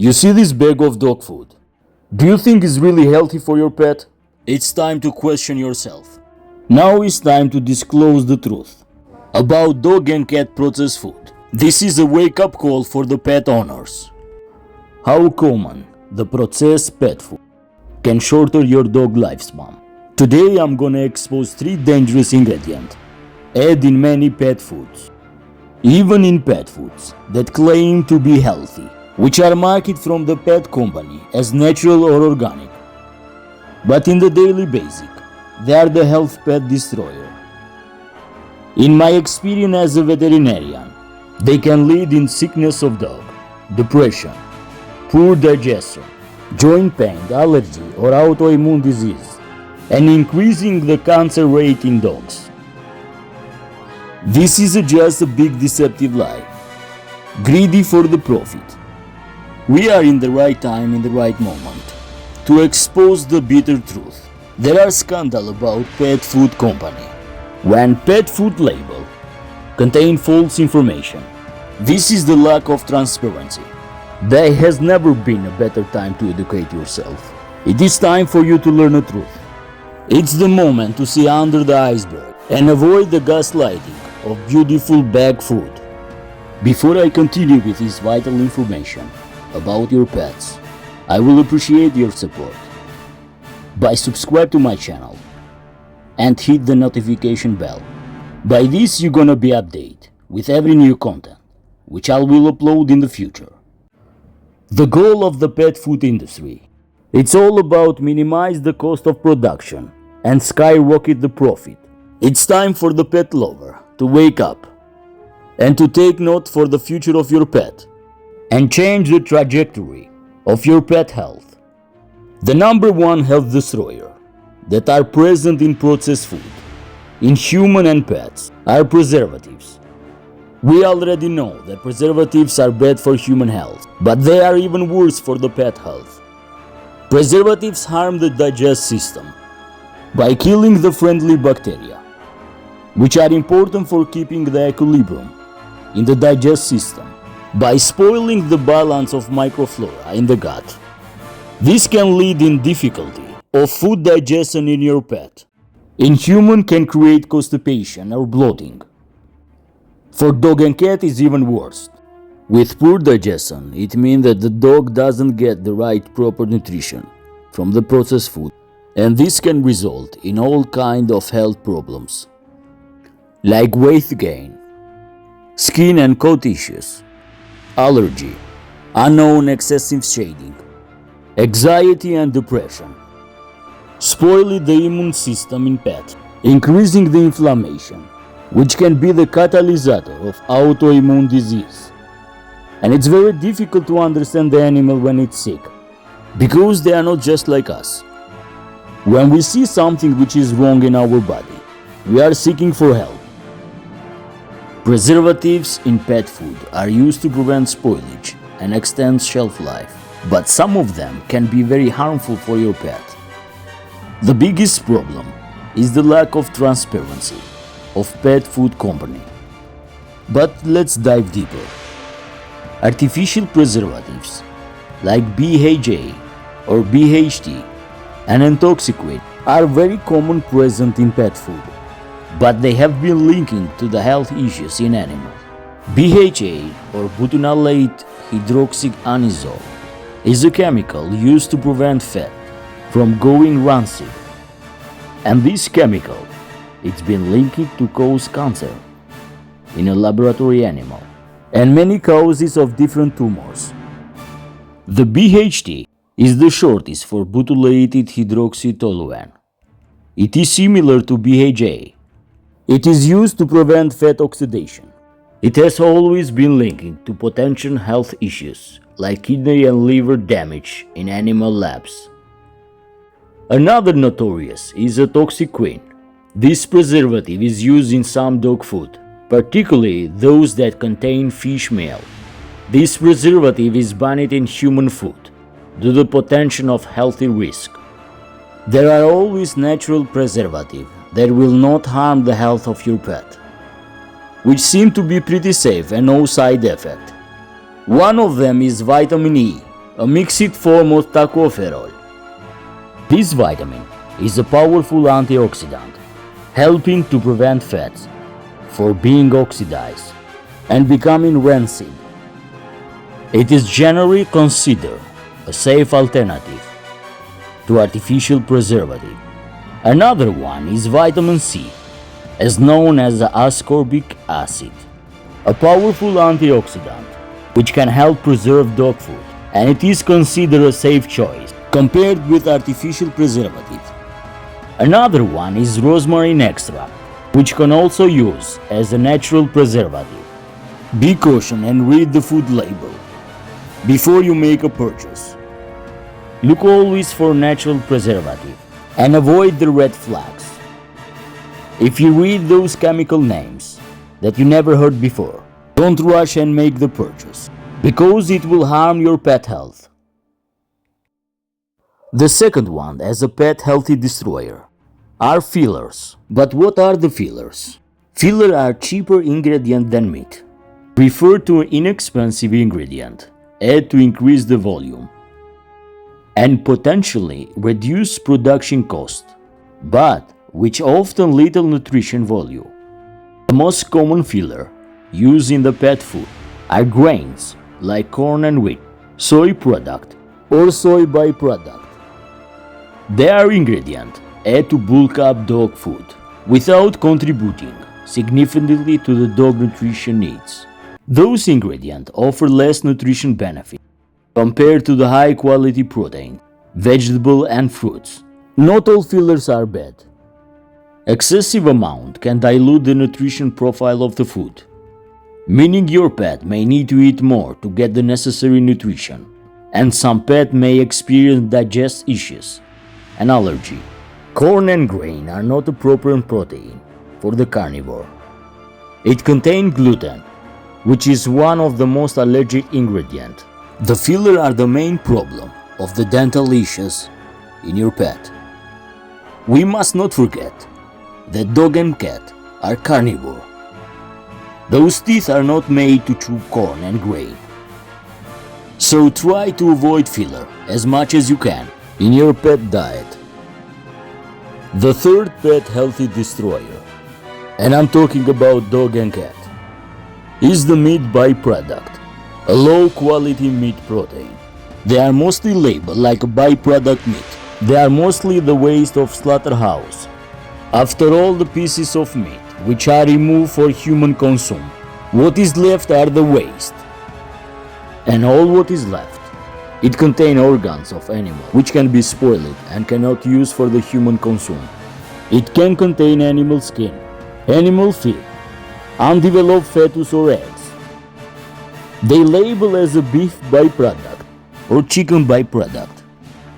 You see this bag of dog food? Do you think it's really healthy for your pet? It's time to question yourself. Now it's time to disclose the truth about dog and cat processed food. This is a wake-up call for the pet owners. How common the processed pet food can shorten your dog lifespan. Today I'm gonna expose 3 dangerous ingredients added in many pet foods, even in pet foods that claim to be healthy, which are marketed from the pet company as natural or organic. But in the daily basic, they are the health pet destroyer. In my experience as a veterinarian, they can lead in sickness of dog, depression, poor digestion, joint pain, allergy or autoimmune disease, and increasing the cancer rate in dogs. This is just a big deceptive lie, greedy for the profit. We are in the right time, in the right moment, to expose the bitter truth. There are scandals about pet food company. When pet food label contain false information, this is the lack of transparency. There has never been a better time to educate yourself. It is time for you to learn the truth. It's the moment to see under the iceberg and avoid the gaslighting of beautiful bag food. Before I continue with this vital information about your pets, I will appreciate your support by subscribe to my channel and hit the notification bell. By this you're gonna be updated with every new content which I will upload in the future. The goal of the pet food industry, it's all about minimize the cost of production and skyrocket the profit. It's time for the pet lover to wake up and to take note for the future of your pet and change the trajectory of your pet health. The number one health destroyer that are present in processed food, in human and pets, are preservatives. We already know that preservatives are bad for human health, but they are even worse for the pet health. Preservatives harm the digestive system by killing the friendly bacteria, which are important for keeping the equilibrium in the digestive system, by spoiling the balance of microflora in the gut. This can lead in difficulty of food digestion in your pet. In human can create constipation or bloating. For dog and cat is even worse. With poor digestion, it means that the dog doesn't get the right proper nutrition from the processed food, and this can result in all kinds of health problems like weight gain, skin and coat issues, allergy, unknown excessive shading, anxiety and depression, spoiling the immune system in pet, increasing the inflammation, which can be the catalyst of autoimmune disease. And it's very difficult to understand the animal when it's sick, because they are not just like us. When we see something which is wrong in our body, we are seeking for help. Preservatives in pet food are used to prevent spoilage and extend shelf life, but some of them can be very harmful for your pet. The biggest problem is the lack of transparency of pet food company. But let's dive deeper. Artificial preservatives like BHA or BHT and Ethoxyquine are very common present in pet food, but they have been linking to the health issues in animals. BHA or butyrate hydroxyanisole is a chemical used to prevent fat from going rancid, and this chemical it's been linked to cause cancer in a laboratory animal and many causes of different tumors. The BHT is the shortest for butylated hydroxytoluene. It is similar to BHA. It is used to prevent fat oxidation. It has always been linked to potential health issues like kidney and liver damage in animal labs. Another notorious is Ethoxyquine. This preservative is used in some dog food, particularly those that contain fish meal. This preservative is banned in human food due to the potential of health risk. There are always natural preservatives that will not harm the health of your pet, which seem to be pretty safe and no side effect. One of them is vitamin E, a mixed form of tocopherol. This vitamin is a powerful antioxidant, helping to prevent fats from being oxidized and becoming rancid. It is generally considered a safe alternative to artificial preservative. Another one is vitamin C, as known as ascorbic acid, a powerful antioxidant which can help preserve dog food, and it is considered a safe choice compared with artificial preservatives. Another one is rosemary extract, which can also use as a natural preservative. Be cautious and read the food label before you make a purchase. Look always for natural preservative and avoid the red flags. If you read those chemical names that you never heard before, don't rush and make the purchase, because it will harm your pet health. The second one, as a pet healthy destroyer, are fillers. But what are the fillers? Fillers are cheaper ingredient than meat. Refer to an inexpensive ingredient, add to increase the volume, and potentially reduce production cost, but which often little nutrition value. The most common filler used in the pet food are grains like corn and wheat, soy product or soy byproduct. They are ingredients added to bulk up dog food without contributing significantly to the dog nutrition needs. Those ingredients offer less nutrition benefit compared to the high quality protein, vegetable and fruits. Not all fillers are bad. Excessive amount can dilute the nutrition profile of the food, meaning your pet may need to eat more to get the necessary nutrition, and some pets may experience digestive issues and allergy. Corn and grain are not a proper protein for the carnivore. It contains gluten, which is one of the most allergic ingredients. The fillers are the main problem of the dental issues in your pet. We must not forget that dog and cat are carnivore. Those teeth are not made to chew corn and grain. So try to avoid filler as much as you can in your pet diet. The third pet healthy destroyer, and I'm talking about dog and cat, is the meat byproduct, a low quality meat protein. They are mostly labeled like a byproduct meat. They are mostly the waste of slaughterhouse. After all the pieces of meat which are removed for human consumption, what is left are the waste. And all what is left, it contains organs of animal which can be spoiled and cannot use for the human consumption. It can contain animal skin, animal feet, undeveloped fetus or eggs. They label as a beef byproduct or chicken byproduct,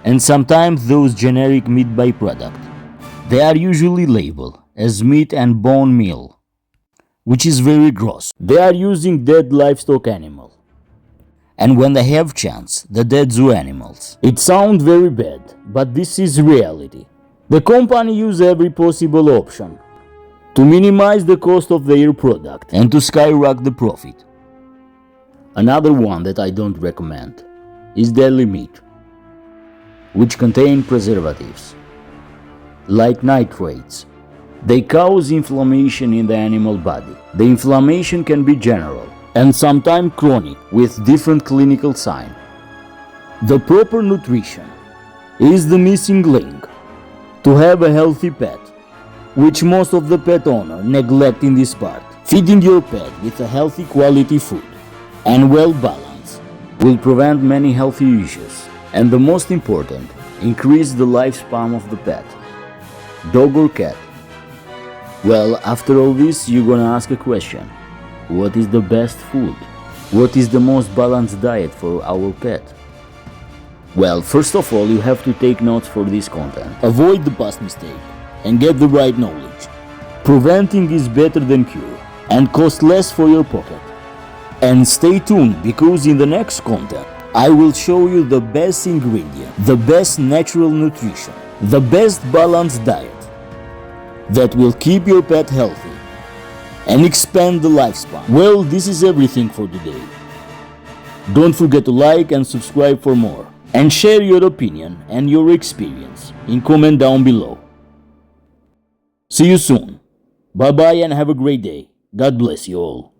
and sometimes those generic meat byproduct. They are usually labeled as meat and bone meal, which is very gross. They are using dead livestock animal, and when they have chance, the dead zoo animals. It sounds very bad, but this is reality. The company use every possible option to minimize the cost of their product and to skyrocket the profit. Another one that I don't recommend is deli meat, which contain preservatives like nitrates. They cause inflammation in the animal body. The inflammation can be general and sometimes chronic with different clinical signs. The proper nutrition is the missing link to have a healthy pet, which most of the pet owners neglect in this part. Feeding your pet with a healthy quality food and well balanced will prevent many healthy issues, and the most important, increase the lifespan of the pet, dog or cat. Well, after all this, you're gonna ask a question. What is the best food? What is the most balanced diet for our pet? Well, first of all, you have to take notes for this content. Avoid the past mistake and get the right knowledge. Preventing is better than cure and costs less for your pocket. And stay tuned, because in the next content, I will show you the best ingredient, the best natural nutrition, the best balanced diet that will keep your pet healthy and expand the lifespan. Well, this is everything for today. Don't forget to like and subscribe for more. And share your opinion and your experience in comment down below. See you soon. Bye bye and have a great day. God bless you all.